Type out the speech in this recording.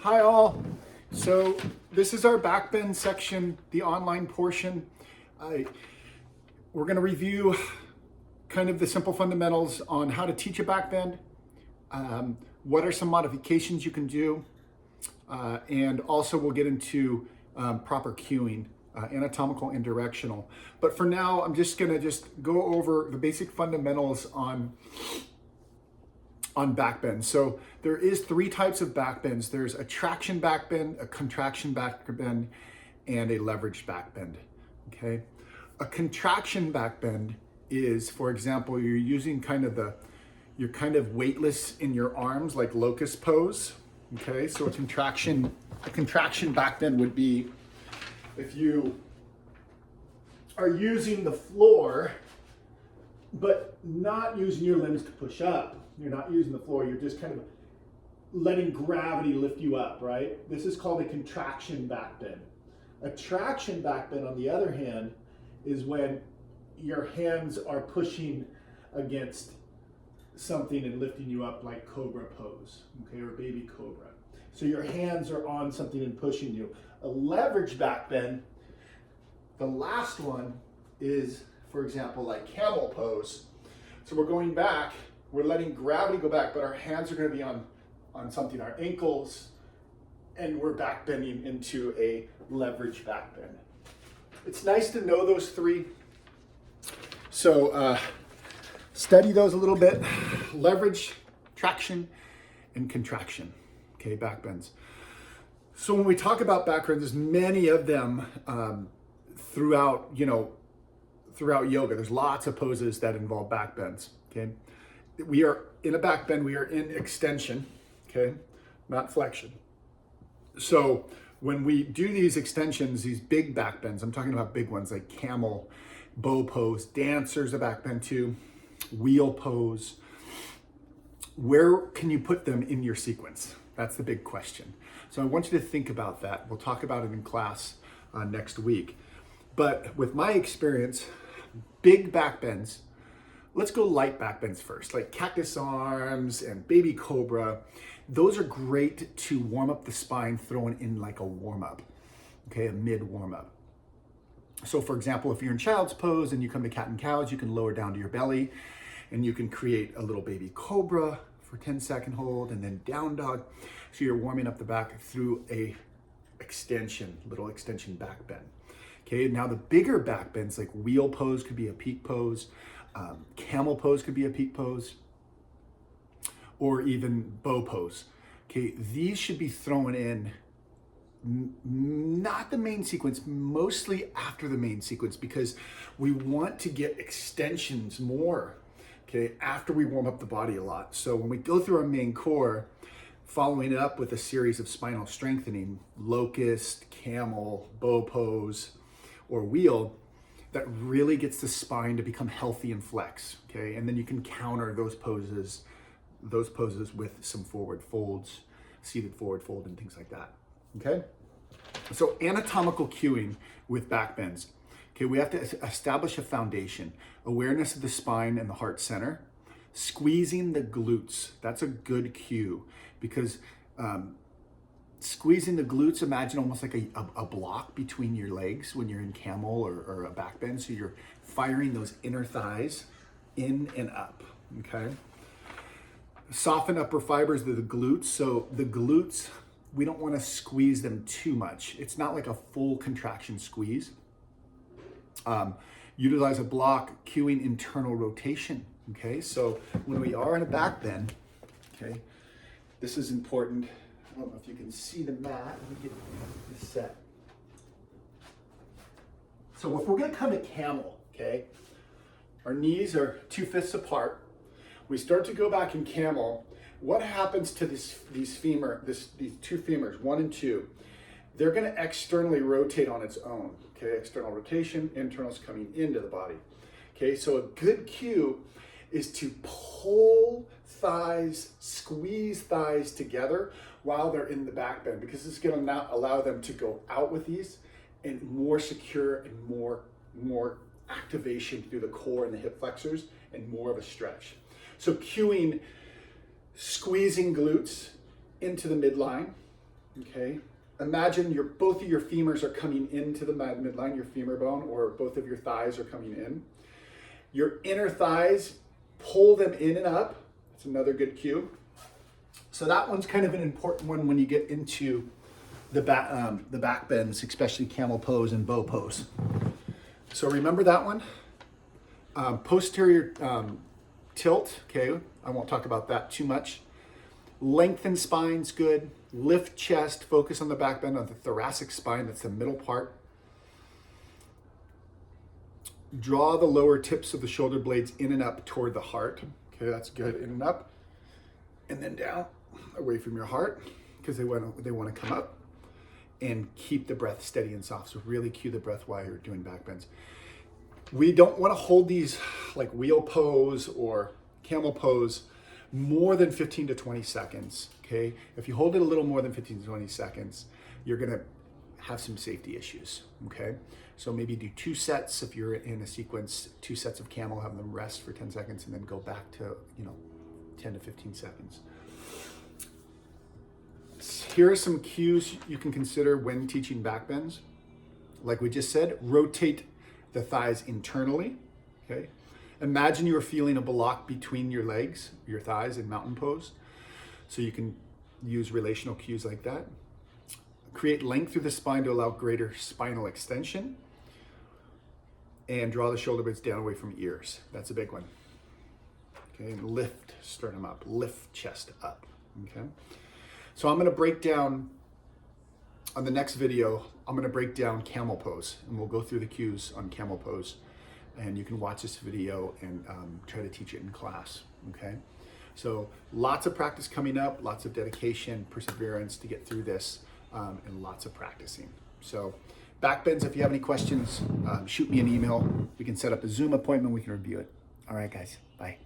Hi all. So this is our Backbend section, the online portion. We're going to review kind of the simple fundamentals on how to teach a backbend, what are some modifications you can do, and also we'll get into proper cueing, anatomical and directional. But for now, I'm just going to go over the basic fundamentals on backbend. So there is three types of backbends. There's a traction backbend, a contraction backbend, and a leveraged backbend. Okay. A contraction backbend is, for example, you're using you're kind of weightless in your arms, like locust pose. Okay. So a contraction backbend would be if you are using the floor, but not using your limbs to push up. You're not using the floor, you're just kind of letting gravity lift you up, right? This is called a contraction backbend. A traction backbend, on the other hand, is when your hands are pushing against something and lifting you up, like cobra pose, okay, or baby cobra. So your hands are on something and pushing you. A leverage backbend, the last one is, for example, like camel pose. So we're going back, we're letting gravity go back, but our hands are going to be on something, our ankles, and we're back bending into a leverage backbend. It's nice to know those three. So study those a little bit. Leverage, traction, and contraction. Okay, backbends. So when we talk about backbends, there's many of them throughout yoga. There's lots of poses that involve backbends. Okay. We are in a backbend, we are in extension, okay, not flexion. So when we do these extensions, these big backbends, I'm talking about big ones like camel, bow pose, dancer's a backbend too, wheel pose. Where can you put them in your sequence? That's the big question. So I want you to think about that. We'll talk about it in class next week. But with my experience, big backbends, let's go light backbends first, like cactus arms and baby cobra. Those are great to warm up the spine, throwing in like a warm-up, okay, a mid warm-up. So for example, if you're in child's pose and you come to cat and cows, you can lower down to your belly and you can create a little baby cobra for 10-second hold and then down dog. So you're warming up the back through a little extension backbend. Okay, now the bigger backbends like wheel pose could be a peak pose. Camel pose could be a peak pose, or even bow pose. Okay, these should be thrown in not the main sequence, mostly after the main sequence, because we want to get extensions more, okay, after we warm up the body a lot. So when we go through our main core, following it up with a series of spinal strengthening, locust, camel, bow pose, or wheel, that really gets the spine to become healthy and flex, okay? And then you can counter those poses with some forward folds, seated forward fold and things like that, okay? So anatomical cueing with backbends. Okay, we have to establish a foundation, awareness of the spine and the heart center, squeezing the glutes. That's a good cue because squeezing the glutes, imagine almost like a block between your legs when you're in camel or a backbend. So you're firing those inner thighs in and up, okay? Soften upper fibers of the glutes. So the glutes, we don't want to squeeze them too much. It's not like a full contraction squeeze. Utilize a block, cueing internal rotation, okay? So when we are in a backbend, okay, this is important. I don't know if you can see the mat. Let me get this set. So if we're going to come to camel, okay, our knees are 2/5 apart. We start to go back in camel. What happens to these two femurs, 1 and 2? They're going to externally rotate on its own. Okay, external rotation, internals coming into the body. Okay, so a good cue is to pull thighs, squeeze thighs together while they're in the backbend, because it's going to now allow them to go out with ease and more secure and more activation through the core and the hip flexors and more of a stretch. So cueing, squeezing glutes into the midline, okay? Imagine both of your femurs are coming into the midline, your femur bone, or both of your thighs are coming in. Your inner thighs, pull them in and up. That's another good cue. So that one's kind of an important one when you get into the back bends, especially camel pose and bow pose. So remember that one. Posterior tilt, okay, I won't talk about that too much. Lengthen spine's good. Lift chest, focus on the back bend of the thoracic spine, that's the middle part. Draw the lower tips of the shoulder blades in and up toward the heart. Okay, that's good, in and up. And then down, away from your heart, because they want to come up. And keep the breath steady and soft. So really cue the breath while you're doing back bends. We don't want to hold these like wheel pose or camel pose more than 15 to 20 seconds, okay? If you hold it a little more than 15 to 20 seconds, you're gonna have some safety issues, okay? So maybe do 2 sets if you're in a sequence, 2 sets of camel, have them rest for 10 seconds and then go back to, 10 to 15 seconds. Here are some cues you can consider when teaching back bends. Like we just said, rotate the thighs internally, okay? Imagine you are feeling a block between your legs, your thighs in mountain pose. So you can use relational cues like that. Create length through the spine to allow greater spinal extension. And draw the shoulder blades down away from ears. That's a big one. Okay, and lift sternum up, lift chest up, okay? So I'm gonna break down, on the next video, I'm gonna break down camel pose, and we'll go through the cues on camel pose. And you can watch this video and try to teach it in class, okay? So lots of practice coming up, lots of dedication, perseverance to get through this, and lots of practicing. So back bends, if you have any questions, shoot me an email. We can set up a Zoom appointment, we can review it. All right, guys, bye.